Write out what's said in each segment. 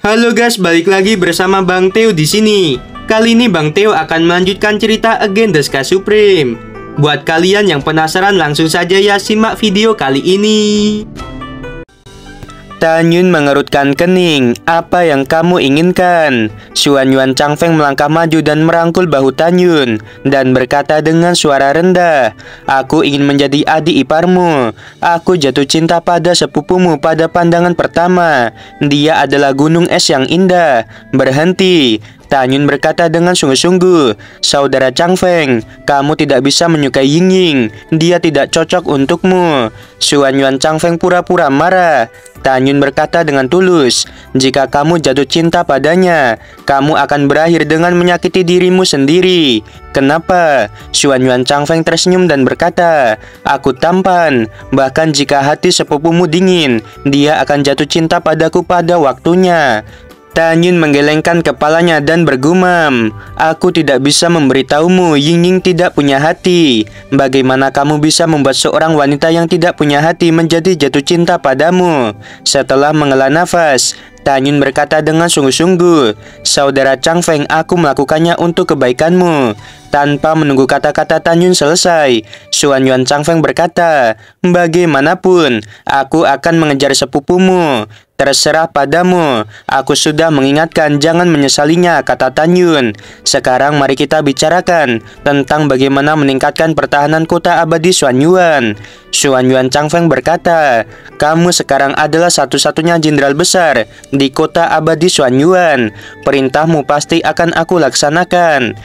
Halo guys, balik lagi bersama Bang Theo di sini. Kali ini Bang Theo akan melanjutkan cerita Again the Sky Supreme. Buat kalian yang penasaran, langsung saja ya simak video kali ini. Tanyun mengerutkan kening. Apa yang kamu inginkan? Xuan Yuan Changfeng melangkah maju dan merangkul bahu Tanyun dan berkata dengan suara rendah, "Aku ingin menjadi adik iparmu. Aku jatuh cinta pada sepupumu pada pandangan pertama. Dia adalah gunung es yang indah." Berhenti. Tanyun berkata dengan sungguh-sungguh, "Saudara Changfeng, kamu tidak bisa menyukai Yingying. Dia tidak cocok untukmu." Xuan Yuan Changfeng pura-pura marah. Tanyun berkata dengan tulus, "Jika kamu jatuh cinta padanya, kamu akan berakhir dengan menyakiti dirimu sendiri." "Kenapa?" Xuan Yuan Changfeng tersenyum dan berkata, "Aku tampan. Bahkan jika hati sepupumu dingin, dia akan jatuh cinta padaku pada waktunya." Tanyun menggelengkan kepalanya dan bergumam, "Aku tidak bisa memberitahumu Yingying tidak punya hati. Bagaimana kamu bisa membuat seorang wanita yang tidak punya hati menjadi jatuh cinta padamu?" Setelah menghela nafas, Tanyun berkata dengan sungguh-sungguh, "Saudara Changfeng, aku melakukannya untuk kebaikanmu." Tanpa menunggu kata-kata Tanyun selesai, Xuan Yuan Changfeng berkata, "Bagaimanapun, aku akan mengejar sepupumu. Terserah padamu. Aku sudah mengingatkan, jangan menyesalinya," kata Tanyun. "Sekarang mari kita bicarakan tentang bagaimana meningkatkan pertahanan kota abadi Xuan Yuan." Xuan Yuan Changfeng berkata, "Kamu sekarang adalah satu-satunya jenderal besar di kota abadi Xuan Yuan. Perintahmu pasti akan aku laksanakan."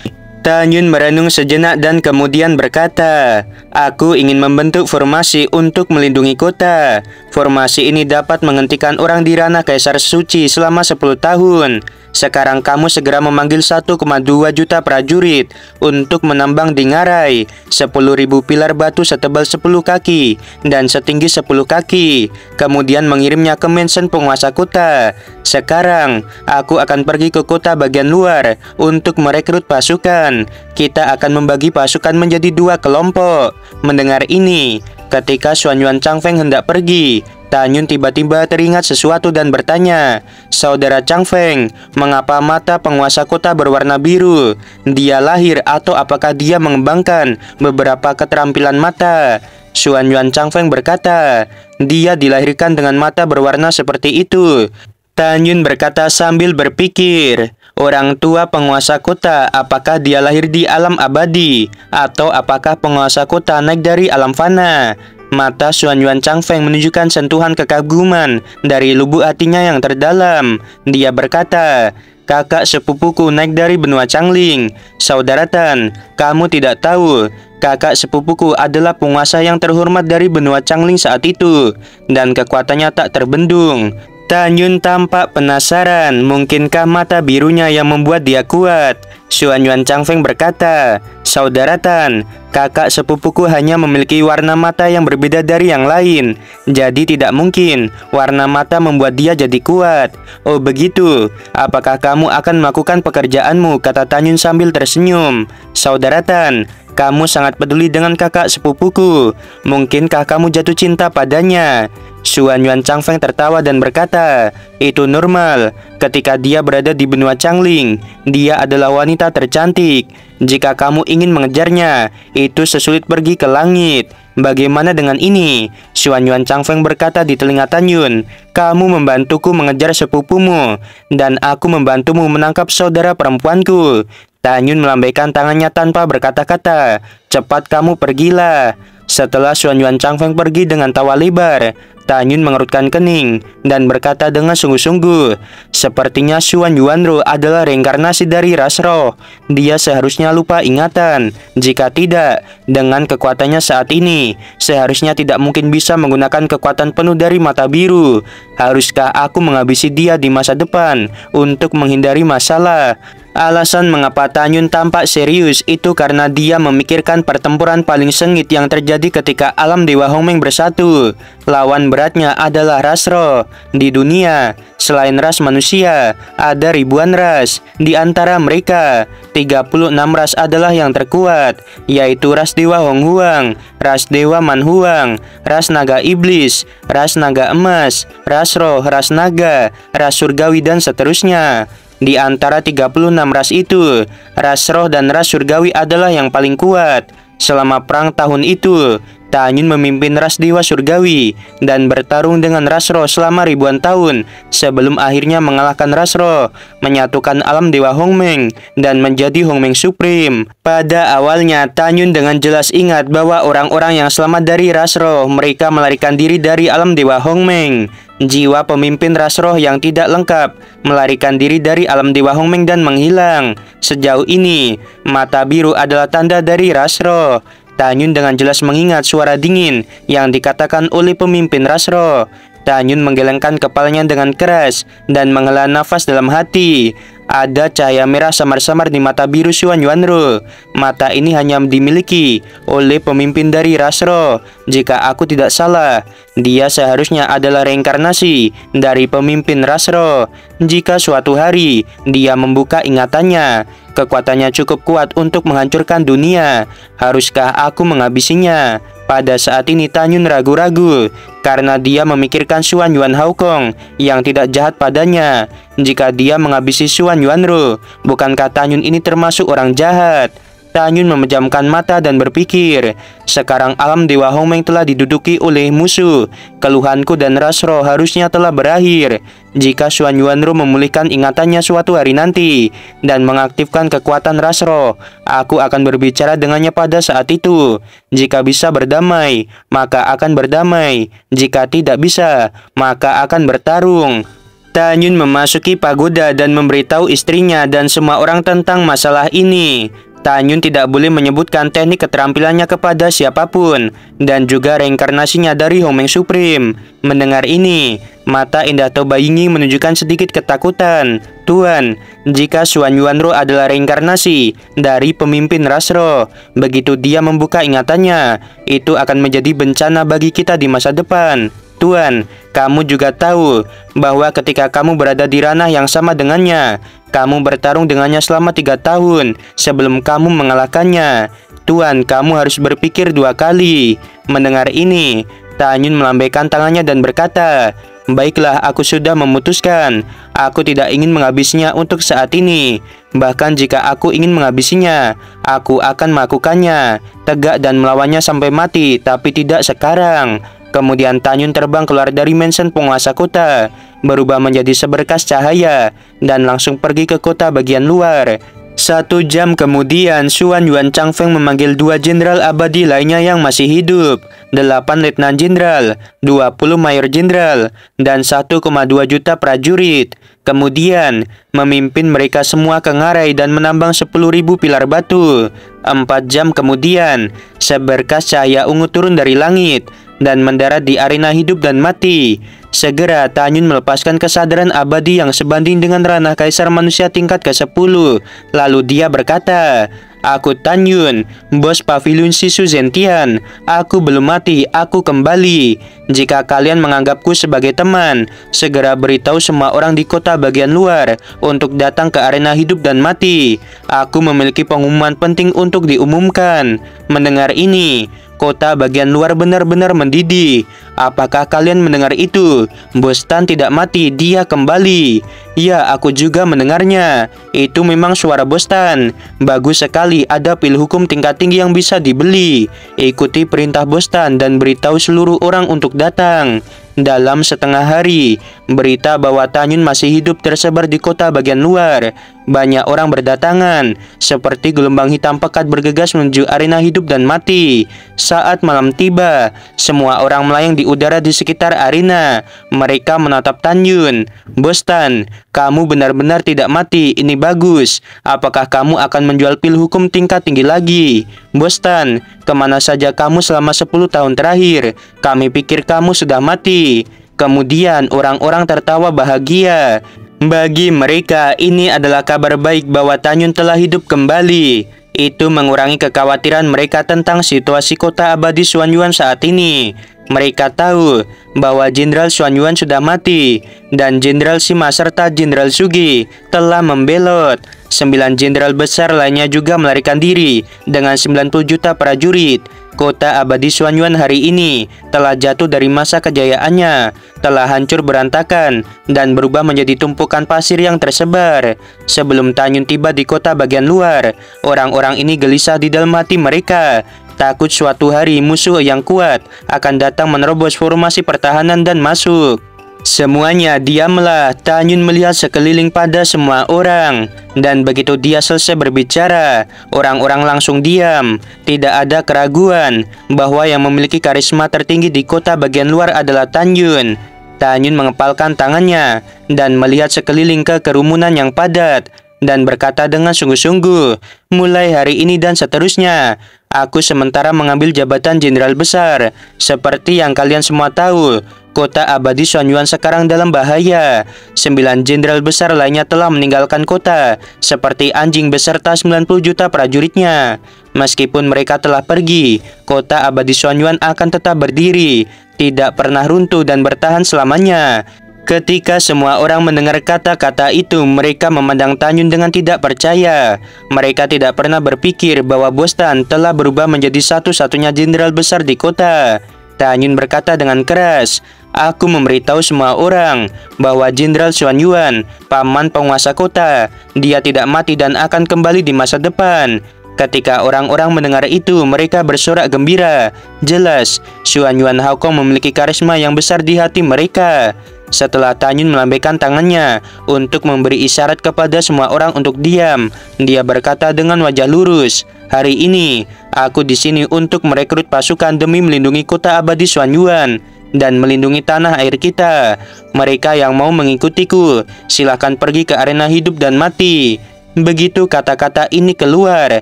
Tanyun merenung sejenak dan kemudian berkata, "Aku ingin membentuk formasi untuk melindungi kota. Formasi ini dapat menghentikan orang di ranah Kaisar Suci selama 10 tahun. Sekarang kamu segera memanggil 1,2 juta prajurit untuk menambang di ngarai 10.000 pilar batu setebal 10 kaki dan setinggi 10 kaki. Kemudian mengirimnya ke mansion penguasa kota. Sekarang, aku akan pergi ke kota bagian luar untuk merekrut pasukan. Kita akan membagi pasukan menjadi 2 kelompok." Mendengar ini, ketika Xuan Yuan Changfeng hendak pergi, Tanyun tiba-tiba teringat sesuatu dan bertanya, "Saudara Changfeng, mengapa mata penguasa kota berwarna biru? Dia lahir atau apakah dia mengembangkan beberapa keterampilan mata?" Xuan Yuan Changfeng berkata, "Dia dilahirkan dengan mata berwarna seperti itu." Tanyun berkata sambil berpikir, "Orang tua penguasa kota, apakah dia lahir di alam abadi? Atau apakah penguasa kota naik dari alam fana?" Mata Xuan Yuan Changfeng menunjukkan sentuhan kekaguman dari lubuk hatinya yang terdalam. Dia berkata, "Kakak sepupuku naik dari benua Changling. Saudara Tan, kamu tidak tahu, kakak sepupuku adalah penguasa yang terhormat dari benua Changling saat itu, dan kekuatannya tak terbendung." Tanyun tampak penasaran, mungkinkah mata birunya yang membuat dia kuat? Xuan Yuan Changfeng berkata, "Saudara Tan, kakak sepupuku hanya memiliki warna mata yang berbeda dari yang lain. Jadi tidak mungkin warna mata membuat dia jadi kuat." "Oh begitu, apakah kamu akan melakukan pekerjaanmu?" kata Tanyun sambil tersenyum. "Saudara Tan, kamu sangat peduli dengan kakak sepupuku. Mungkinkah kamu jatuh cinta padanya?" Xuan Yuan Changfeng tertawa dan berkata, "Itu normal. Ketika dia berada di benua Changling, dia adalah wanita tercantik. Jika kamu ingin mengejarnya, itu sesulit pergi ke langit. Bagaimana dengan ini?" Xuan Yuan Changfeng berkata di telinga Tanyun, "Kamu membantuku mengejar sepupumu, dan aku membantumu menangkap saudara perempuanku." Tanyun melambaikan tangannya tanpa berkata-kata, "Cepat kamu pergilah." Setelah Xuan Yuan Changfeng pergi dengan tawa lebar, Tanyun mengerutkan kening dan berkata dengan sungguh-sungguh, "Sepertinya Xuan Yuanro adalah reinkarnasi dari ras roh. Dia seharusnya lupa ingatan. Jika tidak, dengan kekuatannya saat ini, seharusnya tidak mungkin bisa menggunakan kekuatan penuh dari mata biru. Haruskah aku menghabisi dia di masa depan untuk menghindari masalah?" Alasan mengapa Tanyun tampak serius itu karena dia memikirkan pertempuran paling sengit yang terjadi ketika alam Dewa Hongmeng bersatu. Lawan beratnya adalah ras roh. Di dunia, selain ras manusia, ada ribuan ras. Di antara mereka, 36 ras adalah yang terkuat, yaitu ras Dewa Honghuang, ras Dewa Manhuang, ras Naga Iblis, ras Naga Emas, ras roh, ras naga, ras surgawi, dan seterusnya. Di antara 36 ras itu, ras roh dan ras surgawi adalah yang paling kuat. Selama perang tahun itu, Tanyun memimpin ras dewa surgawi dan bertarung dengan ras roh selama ribuan tahun sebelum akhirnya mengalahkan ras roh, menyatukan alam Dewa Hongmeng dan menjadi Hongmeng Supreme. Pada awalnya, Tanyun dengan jelas ingat bahwa orang-orang yang selamat dari ras roh, mereka melarikan diri dari alam Dewa Hongmeng. Jiwa pemimpin ras roh yang tidak lengkap melarikan diri dari alam Dewa Hongmeng dan menghilang. Sejauh ini, mata biru adalah tanda dari ras roh. Tanyun dengan jelas mengingat suara dingin yang dikatakan oleh pemimpin ras roh. Tanyun menggelengkan kepalanya dengan keras dan menghela nafas dalam hati. Ada cahaya merah samar-samar di mata biru Xuan Yuanru. Mata ini hanya dimiliki oleh pemimpin dari ras roh. Jika aku tidak salah, dia seharusnya adalah reinkarnasi dari pemimpin ras roh. Jika suatu hari dia membuka ingatannya, kekuatannya cukup kuat untuk menghancurkan dunia. Haruskah aku menghabisinya? Pada saat ini Tanyun ragu-ragu karena dia memikirkan Xuan Yuan Haokong yang tidak jahat padanya. Jika dia menghabisi Xuan Yuanru, bukankah Tanyun ini termasuk orang jahat? Tanyun memejamkan mata dan berpikir, sekarang alam Dewa Hongmeng telah diduduki oleh musuh. Keluhanku dan ras roh harusnya telah berakhir. Jika Xuan Yuanru memulihkan ingatannya suatu hari nanti dan mengaktifkan kekuatan ras roh, aku akan berbicara dengannya pada saat itu. Jika bisa berdamai, maka akan berdamai. Jika tidak bisa, maka akan bertarung. Tanyun memasuki pagoda dan memberitahu istrinya dan semua orang tentang masalah ini. Tanyun tidak boleh menyebutkan teknik keterampilannya kepada siapapun dan juga reinkarnasinya dari Hongmeng Supreme. Mendengar ini, mata indah Toba Yingyi menunjukkan sedikit ketakutan. Tuan, jika Xuan Yuanru adalah reinkarnasi dari pemimpin ras roh, begitu dia membuka ingatannya, itu akan menjadi bencana bagi kita di masa depan. Tuan, kamu juga tahu bahwa ketika kamu berada di ranah yang sama dengannya, kamu bertarung dengannya selama 3 tahun sebelum kamu mengalahkannya. Tuan, kamu harus berpikir 2 kali. Mendengar ini, Tanyun melambaikan tangannya dan berkata, baiklah, aku sudah memutuskan. Aku tidak ingin menghabisinya untuk saat ini. Bahkan jika aku ingin menghabisinya, aku akan melakukannya, tegak dan melawannya sampai mati, tapi tidak sekarang. Kemudian Tanyun terbang keluar dari mansion penguasa kota, berubah menjadi seberkas cahaya, dan langsung pergi ke kota bagian luar. 1 jam kemudian, Xuan Yuan Changfeng memanggil 2 jenderal abadi lainnya yang masih hidup, 8 letnan jenderal, 20 mayor jenderal, dan 1,2 juta prajurit. Kemudian, memimpin mereka semua ke ngarai dan menambang 10.000 pilar batu. 4 jam kemudian, seberkas cahaya ungu turun dari langit dan mendarat di arena hidup dan mati. Segera Tanyun melepaskan kesadaran abadi yang sebanding dengan ranah kaisar manusia tingkat ke-10. Lalu dia berkata, aku Tanyun, bos pavilion Sisu Zentian. Aku belum mati, aku kembali. Jika kalian menganggapku sebagai teman, segera beritahu semua orang di kota bagian luar untuk datang ke arena hidup dan mati. Aku memiliki pengumuman penting untuk diumumkan. Mendengar ini, kota bagian luar benar-benar mendidih. Apakah kalian mendengar itu? Bos Tan tidak mati, dia kembali. Ya, aku juga mendengarnya. Itu memang suara Bos Tan. Bagus sekali, ada pil hukum tingkat tinggi yang bisa dibeli. Ikuti perintah Bos Tan dan beritahu seluruh orang untuk datang. Dalam setengah hari, berita bahwa Tanyun masih hidup tersebar di kota bagian luar. Banyak orang berdatangan, seperti gelombang hitam pekat bergegas menuju arena hidup dan mati. Saat malam tiba, semua orang melayang di udara di sekitar arena. Mereka menatap Tanyun. Bos Tan, kamu benar-benar tidak mati, ini bagus. Apakah kamu akan menjual pil hukum tingkat tinggi lagi? Bos Tan, kemana saja kamu selama 10 tahun terakhir? Kami pikir kamu sudah mati. Kemudian orang-orang tertawa bahagia. Bagi mereka, ini adalah kabar baik bahwa Tanyun telah hidup kembali. Itu mengurangi kekhawatiran mereka tentang situasi kota abadi Xuanyuan saat ini. Mereka tahu bahwa Jenderal Xuanyuan sudah mati dan Jenderal Sima serta Jenderal Sugi telah membelot. 9 jenderal besar lainnya juga melarikan diri dengan 90 juta prajurit. Kota abadi Xuanyuan hari ini telah jatuh dari masa kejayaannya, telah hancur berantakan dan berubah menjadi tumpukan pasir yang tersebar. Sebelum Tanyun tiba di kota bagian luar, orang-orang ini gelisah di dalam hati mereka, takut suatu hari musuh yang kuat akan datang menerobos formasi pertahanan dan masuk. Semuanya diamlah. Tanyun melihat sekeliling pada semua orang, dan begitu dia selesai berbicara, orang-orang langsung diam. Tidak ada keraguan bahwa yang memiliki karisma tertinggi di kota bagian luar adalah Tanyun. Tanyun mengepalkan tangannya dan melihat sekeliling ke kerumunan yang padat dan berkata dengan sungguh-sungguh, mulai hari ini dan seterusnya, aku sementara mengambil jabatan jenderal besar. Seperti yang kalian semua tahu, kota abadi Xuanyuan sekarang dalam bahaya. 9 jenderal besar lainnya telah meninggalkan kota, seperti anjing beserta 90 juta prajuritnya. Meskipun mereka telah pergi, kota abadi Xuanyuan akan tetap berdiri, tidak pernah runtuh dan bertahan selamanya. Ketika semua orang mendengar kata-kata itu, mereka memandang Tanyun dengan tidak percaya. Mereka tidak pernah berpikir bahwa Bostan telah berubah menjadi satu-satunya jenderal besar di kota. Tanyun berkata dengan keras, aku memberitahu semua orang bahwa Jenderal Xuanyuan, paman penguasa kota, dia tidak mati dan akan kembali di masa depan. Ketika orang-orang mendengar itu, mereka bersorak gembira. Jelas, Xuanyuan Haokong memiliki karisma yang besar di hati mereka. Setelah Tanyun melambaikan tangannya untuk memberi isyarat kepada semua orang untuk diam, dia berkata dengan wajah lurus, hari ini, aku di sini untuk merekrut pasukan demi melindungi kota abadi Xuanyuan dan melindungi tanah air kita. Mereka yang mau mengikutiku, silahkan pergi ke arena hidup dan mati. Begitu kata-kata ini keluar,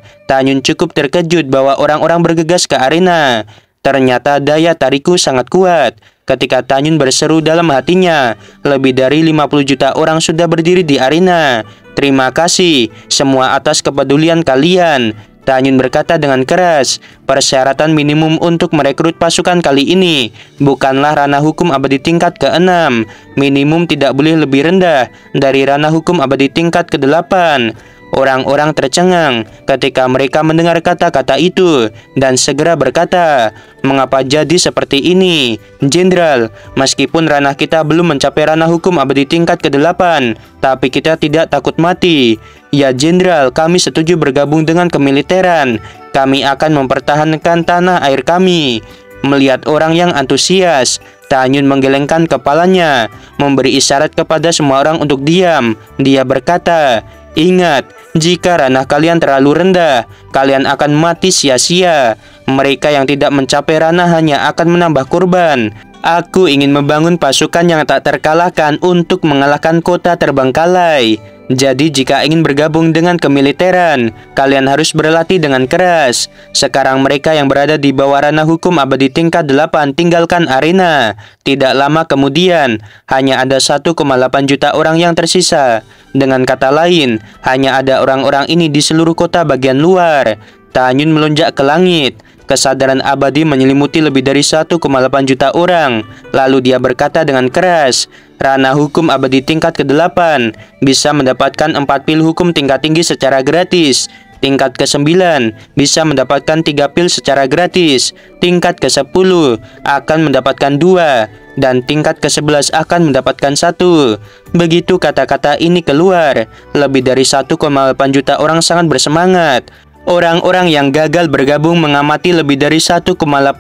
Tanyun cukup terkejut bahwa orang-orang bergegas ke arena. Ternyata daya tarikku sangat kuat. Ketika Tanyun berseru dalam hatinya, lebih dari 50 juta orang sudah berdiri di arena. Terima kasih semua atas kepedulian kalian. Tanyun berkata dengan keras, persyaratan minimum untuk merekrut pasukan kali ini bukanlah ranah hukum abadi tingkat ke-6. Minimum tidak boleh lebih rendah dari ranah hukum abadi tingkat ke-8. Orang-orang tercengang ketika mereka mendengar kata-kata itu dan segera berkata, mengapa jadi seperti ini? Jenderal, meskipun ranah kita belum mencapai ranah hukum abadi tingkat ke-8, tapi kita tidak takut mati. Ya Jenderal, kami setuju bergabung dengan kemiliteran. Kami akan mempertahankan tanah air kami. Melihat orang yang antusias, Tanyun menggelengkan kepalanya, memberi isyarat kepada semua orang untuk diam. Dia berkata, ingat, jika ranah kalian terlalu rendah, kalian akan mati sia-sia. Mereka yang tidak mencapai ranah hanya akan menambah korban. Aku ingin membangun pasukan yang tak terkalahkan untuk mengalahkan kota terbengkalai. Jadi jika ingin bergabung dengan kemiliteran, kalian harus berlatih dengan keras. Sekarang mereka yang berada di bawah ranah hukum abadi tingkat 8 tinggalkan arena. Tidak lama kemudian, hanya ada 1,8 juta orang yang tersisa. Dengan kata lain, hanya ada orang-orang ini di seluruh kota bagian luar. Tanyun melonjak ke langit. Kesadaran abadi menyelimuti lebih dari 1,8 juta orang. Lalu dia berkata dengan keras, ranah hukum abadi tingkat ke-8 bisa mendapatkan 4 pil hukum tingkat tinggi secara gratis. Tingkat ke-9 bisa mendapatkan 3 pil secara gratis. Tingkat ke-10 akan mendapatkan 2. Dan tingkat ke-11 akan mendapatkan 1. Begitu kata-kata ini keluar, lebih dari 1,8 juta orang sangat bersemangat. Orang-orang yang gagal bergabung mengamati lebih dari 1,8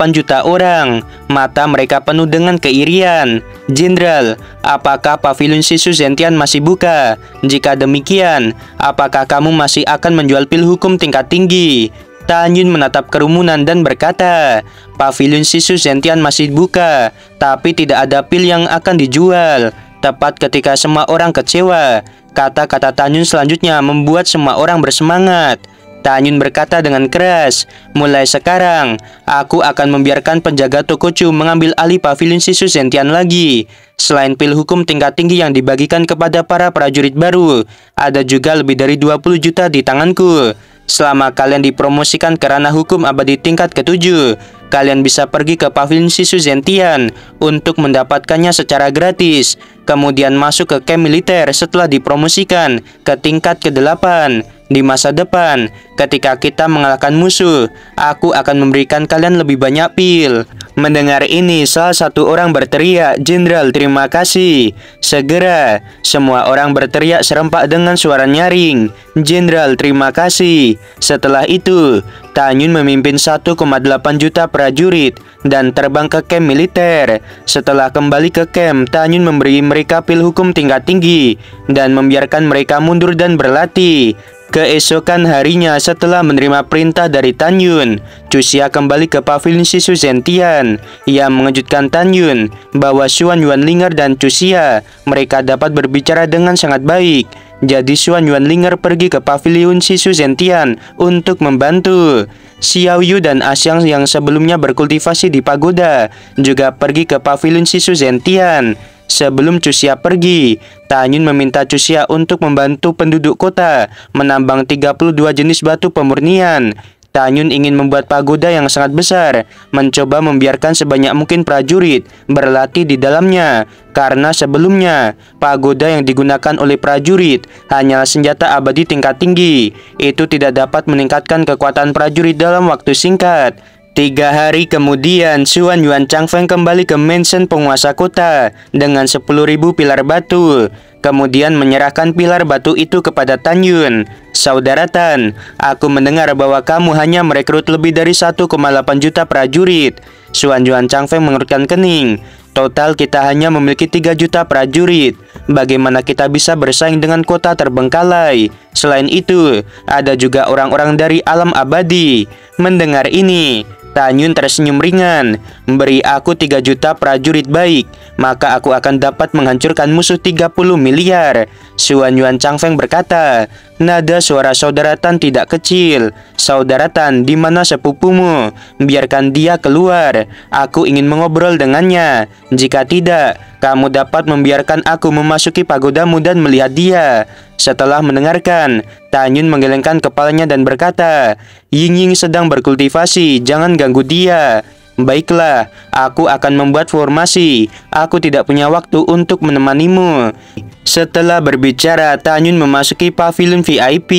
juta orang. Mata mereka penuh dengan keirian. Jenderal, apakah pavilion Sisu Zentian masih buka? Jika demikian, apakah kamu masih akan menjual pil hukum tingkat tinggi? Tanyun menatap kerumunan dan berkata, pavilion Sisu Zentian masih buka, tapi tidak ada pil yang akan dijual. Tepat ketika semua orang kecewa, kata-kata Tanyun selanjutnya membuat semua orang bersemangat. Tanyun berkata dengan keras. Mulai sekarang, aku akan membiarkan penjaga toko Chu mengambil alih pavilion Shisu Zentian lagi. Selain pil hukum tingkat tinggi yang dibagikan kepada para prajurit baru, ada juga lebih dari 20 juta di tanganku. Selama kalian dipromosikan ke ranah hukum abadi tingkat ke-7, kalian bisa pergi ke pavilion Shisu Zentian untuk mendapatkannya secara gratis. Kemudian masuk ke camp militer setelah dipromosikan ke tingkat ke-8. Di masa depan, ketika kita mengalahkan musuh, aku akan memberikan kalian lebih banyak pil. Mendengar ini, salah satu orang berteriak, "Jenderal, terima kasih." Segera, semua orang berteriak serempak dengan suara nyaring, "Jenderal, terima kasih." Setelah itu, Tanyun memimpin 1,8 juta prajurit dan terbang ke camp militer. Setelah kembali ke camp, Tanyun memberi mereka pil hukum tingkat tinggi dan membiarkan mereka mundur dan berlatih. Keesokan harinya, setelah menerima perintah dari Tanyun, Chuxia kembali ke pavilion Shisu Zentian. Ia mengejutkan Tanyun bahwa Xuan Yuanlinger dan Chuxia mereka dapat berbicara dengan sangat baik. Jadi Xuan Yuanlinger pergi ke pavilion Shisu Zentian untuk membantu. Xiao Yu dan Axiang yang sebelumnya berkultivasi di pagoda juga pergi ke pavilion Shisu Zentian. Sebelum Chuxia pergi, Tanyun meminta Chuxia untuk membantu penduduk kota menambang 32 jenis batu pemurnian. Tanyun ingin membuat pagoda yang sangat besar, mencoba membiarkan sebanyak mungkin prajurit berlatih di dalamnya. Karena sebelumnya, pagoda yang digunakan oleh prajurit hanyalah senjata abadi tingkat tinggi. Itu tidak dapat meningkatkan kekuatan prajurit dalam waktu singkat. 3 hari kemudian, Xuan Yuan Changfeng kembali ke mansion penguasa kota dengan 10.000 pilar batu. Kemudian menyerahkan pilar batu itu kepada Tanyun. "Saudara Tan, aku mendengar bahwa kamu hanya merekrut lebih dari 1,8 juta prajurit." Xuan Yuan Changfeng mengerutkan kening. "Total kita hanya memiliki 3 juta prajurit. Bagaimana kita bisa bersaing dengan kota terbengkalai? Selain itu, ada juga orang-orang dari alam abadi." Mendengar ini, Tanyun tersenyum ringan. "Beri aku 3 juta prajurit baik, maka aku akan dapat menghancurkan musuh 30 miliar. Xuan Yuan Changfeng berkata. Nada suara saudara Tan tidak kecil. "Saudara Tan, di mana sepupumu? Biarkan dia keluar. Aku ingin mengobrol dengannya. Jika tidak, kamu dapat membiarkan aku memasuki pagodamu dan melihat dia." Setelah mendengarkan, Tanyun menggelengkan kepalanya dan berkata, "Ying Ying sedang berkultivasi, jangan ganggu dia." "Baiklah, aku akan membuat formasi. Aku tidak punya waktu untuk menemanimu." Setelah berbicara, Tanyun memasuki pavilion VIP.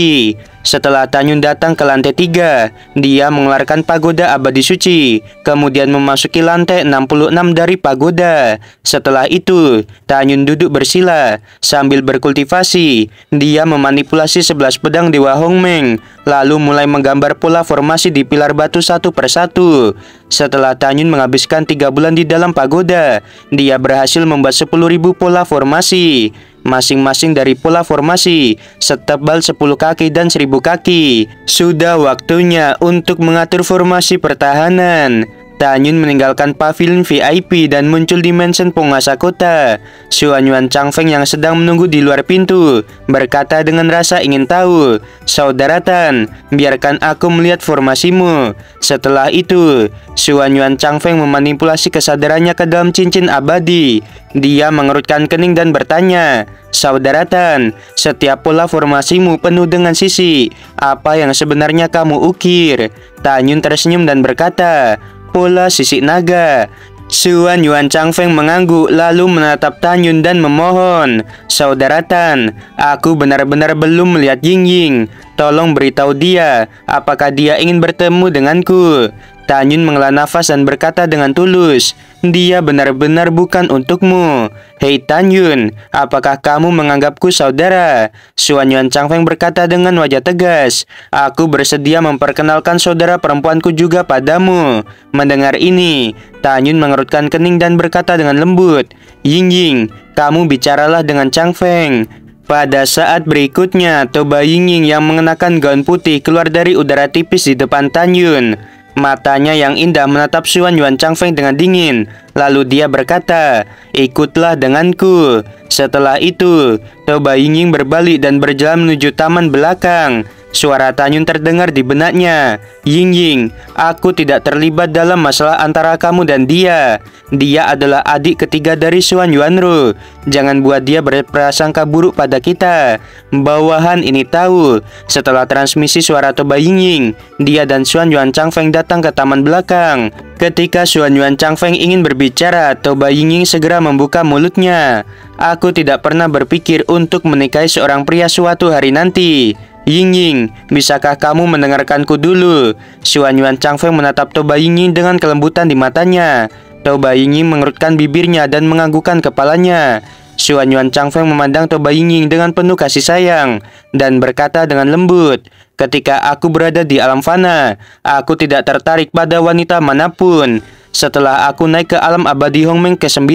Setelah Tanyun datang ke lantai 3, dia mengeluarkan pagoda abadi suci, kemudian memasuki lantai 66 dari pagoda. Setelah itu, Tanyun duduk bersila sambil berkultivasi. Dia memanipulasi 11 pedang Dewa Hongmeng, lalu mulai menggambar pola formasi di pilar batu satu persatu. Setelah Tanyun menghabiskan 3 bulan di dalam pagoda, dia berhasil membuat 10.000 pola formasi. Masing-masing dari pola formasi setebal 10 kaki dan 1000 kaki. Sudah waktunya untuk mengatur formasi pertahanan. Tanyun meninggalkan pavilion VIP dan muncul di mansion penguasa kota. Xuan Yuan Changfeng yang sedang menunggu di luar pintu berkata dengan rasa ingin tahu, "Saudara Tan, biarkan aku melihat formasimu." Setelah itu, Xuan Yuan Changfeng memanipulasi kesadarannya ke dalam cincin abadi. Dia mengerutkan kening dan bertanya, "Saudara Tan, setiap pola formasimu penuh dengan sisi. Apa yang sebenarnya kamu ukir?" Tanyun tersenyum dan berkata, "Pola sisik naga." Xuan Yuan Changfeng mengangguk lalu menatap Tanyun dan memohon, "Saudara Tan, aku benar-benar belum melihat Ying Ying. Tolong beritahu dia apakah dia ingin bertemu denganku." Tanyun menghela nafas dan berkata dengan tulus, "Dia benar-benar bukan untukmu." "Hei Tanyun, apakah kamu menganggapku saudara?" Xuan Yuan Changfeng berkata dengan wajah tegas, "Aku bersedia memperkenalkan saudara perempuanku juga padamu." Mendengar ini, Tanyun mengerutkan kening dan berkata dengan lembut, "Ying Ying, kamu bicaralah dengan Changfeng." Pada saat berikutnya, Toba Ying Ying yang mengenakan gaun putih keluar dari udara tipis di depan Tanyun. Matanya yang indah menatap Xuan Yuan Changfeng dengan dingin. Lalu dia berkata, "Ikutlah denganku." Setelah itu, Toba Ying Ying berbalik dan berjalan menuju taman belakang. Suara Tanyun terdengar di benaknya. Ying, aku tidak terlibat dalam masalah antara kamu dan dia. Dia adalah adik ketiga dari Xuan Yuanru. Jangan buat dia berprasangka buruk pada kita. Bawahan ini tahu. Setelah transmisi suara Toba Ying, dia dan Xuan Yuan Changfeng datang ke taman belakang. Ketika Xuan Yuan Changfeng ingin berbicara, Toba Ying segera membuka mulutnya. Aku tidak pernah berpikir untuk menikahi seorang pria suatu hari nanti. Ying, bisakah kamu mendengarkanku dulu? Xuan Yuan Changfeng menatap Toba Ying dengan kelembutan di matanya. Toba Ying mengerutkan bibirnya dan menganggukkan kepalanya. Xuan Yuan Changfeng memandang Toba Ying dengan penuh kasih sayang dan berkata dengan lembut, ketika aku berada di alam fana, aku tidak tertarik pada wanita manapun. Setelah aku naik ke alam abadi Hongmeng ke-9,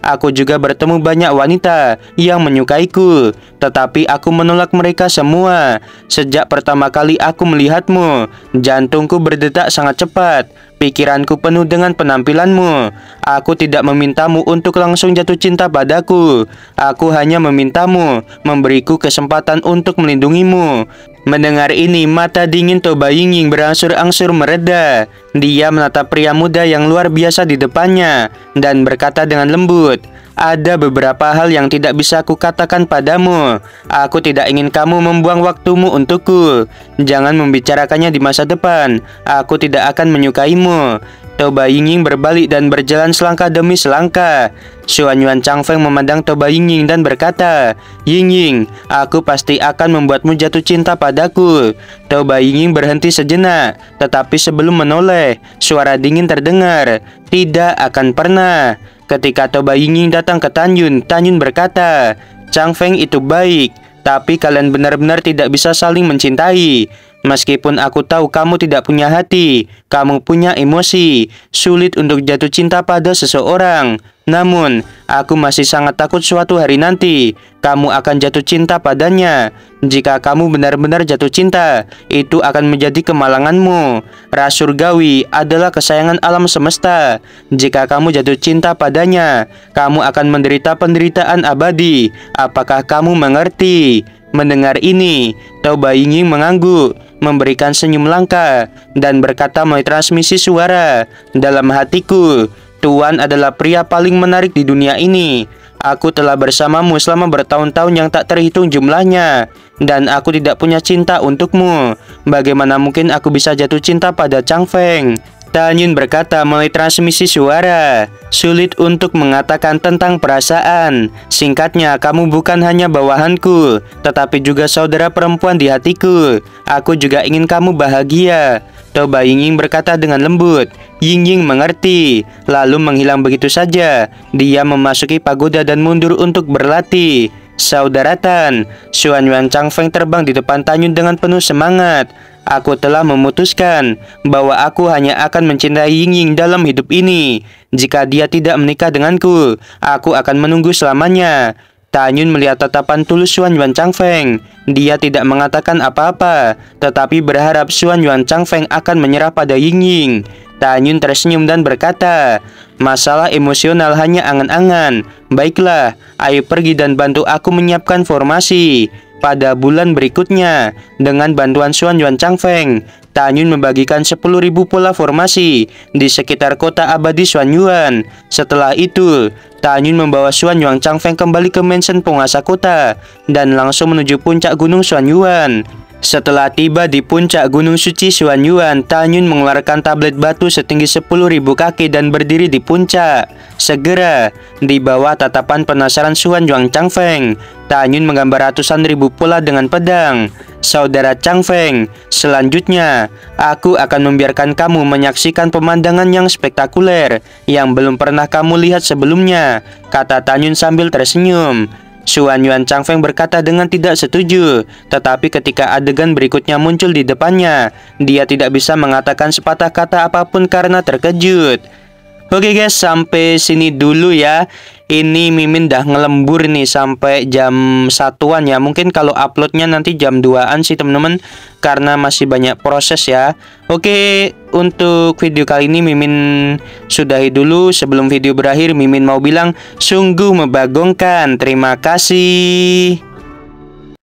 aku juga bertemu banyak wanita yang menyukaiku, tetapi aku menolak mereka semua. Sejak pertama kali aku melihatmu, jantungku berdetak sangat cepat. Pikiranku penuh dengan penampilanmu. Aku tidak memintamu untuk langsung jatuh cinta padaku. Aku hanya memintamu memberiku kesempatan untuk melindungimu. Mendengar ini, mata dingin Toba Ying berangsur-angsur mereda. Dia menatap pria muda yang luar biasa di depannya dan berkata dengan lembut, ada beberapa hal yang tidak bisa aku katakan padamu. Aku tidak ingin kamu membuang waktumu untukku. Jangan membicarakannya di masa depan. Aku tidak akan menyukaimu. Toba Ying berbalik dan berjalan selangkah demi selangkah. Xuan Yuan Changfeng memandang Toba Ying dan berkata, Ying, aku pasti akan membuatmu jatuh cinta padaku. Toba Ying berhenti sejenak, tetapi sebelum menoleh, suara dingin terdengar, tidak akan pernah. Ketika Toba Ying datang ke Tanyun berkata, Changfeng itu baik, tapi kalian benar-benar tidak bisa saling mencintai. Meskipun aku tahu kamu tidak punya hati, kamu punya emosi, sulit untuk jatuh cinta pada seseorang. Namun, aku masih sangat takut suatu hari nanti kamu akan jatuh cinta padanya. Jika kamu benar-benar jatuh cinta, itu akan menjadi kemalanganmu. Ras surgawi adalah kesayangan alam semesta. Jika kamu jatuh cinta padanya, kamu akan menderita penderitaan abadi. Apakah kamu mengerti? Mendengar ini, Toba Ying mengangguk, memberikan senyum langka, dan berkata melalui transmisi suara, dalam hatiku, Tuan adalah pria paling menarik di dunia ini. Aku telah bersamamu selama bertahun-tahun yang tak terhitung jumlahnya, dan aku tidak punya cinta untukmu. Bagaimana mungkin aku bisa jatuh cinta pada Changfeng? Tanyun berkata melalui transmisi suara, sulit untuk mengatakan tentang perasaan. Singkatnya, kamu bukan hanya bawahanku, tetapi juga saudara perempuan di hatiku. Aku juga ingin kamu bahagia. Toba Ying berkata dengan lembut. Ying mengerti, lalu menghilang begitu saja. Dia memasuki pagoda dan mundur untuk berlatih. Saudara Tan, Xuan Yuan Changfeng terbang di depan Tanyun dengan penuh semangat. Aku telah memutuskan bahwa aku hanya akan mencintai Ying dalam hidup ini. Jika dia tidak menikah denganku, aku akan menunggu selamanya. Tanyun melihat tatapan tulus Xuan Yuan Changfeng. Dia tidak mengatakan apa-apa, tetapi berharap Xuan Yuan Changfeng akan menyerah pada Ying. Tanyun tersenyum dan berkata, masalah emosional hanya angan-angan. Baiklah, ayo pergi dan bantu aku menyiapkan formasi. Pada bulan berikutnya, dengan bantuan Xuan Yuan Changfeng, Tanyun membagikan 10.000 pola formasi di sekitar kota abadi Xuan Yuan. Setelah itu, Tanyun membawa Xuan Yuan Changfeng kembali ke mansion penguasa kota dan langsung menuju puncak gunung Xuan Yuan. Setelah tiba di puncak gunung suci Xuan Yuan, Tanyun mengeluarkan tablet batu setinggi 10.000 kaki dan berdiri di puncak. Segera, di bawah tatapan penasaran Xuan Yuan Changfeng, Tanyun menggambar ratusan ribu pola dengan pedang. Saudara Changfeng, selanjutnya, aku akan membiarkan kamu menyaksikan pemandangan yang spektakuler yang belum pernah kamu lihat sebelumnya, kata Tanyun sambil tersenyum. Xuan Yuan Changfeng berkata dengan tidak setuju, tetapi ketika adegan berikutnya muncul di depannya, dia tidak bisa mengatakan sepatah kata apapun karena terkejut. Oke guys, sampai sini dulu ya. Ini Mimin dah ngelembur nih sampai jam 1-an ya. Mungkin kalau uploadnya nanti jam 2-an sih teman-teman, karena masih banyak proses ya. Oke, untuk video kali ini Mimin sudahi dulu. Sebelum video berakhir, Mimin mau bilang sungguh membagongkan. Terima kasih.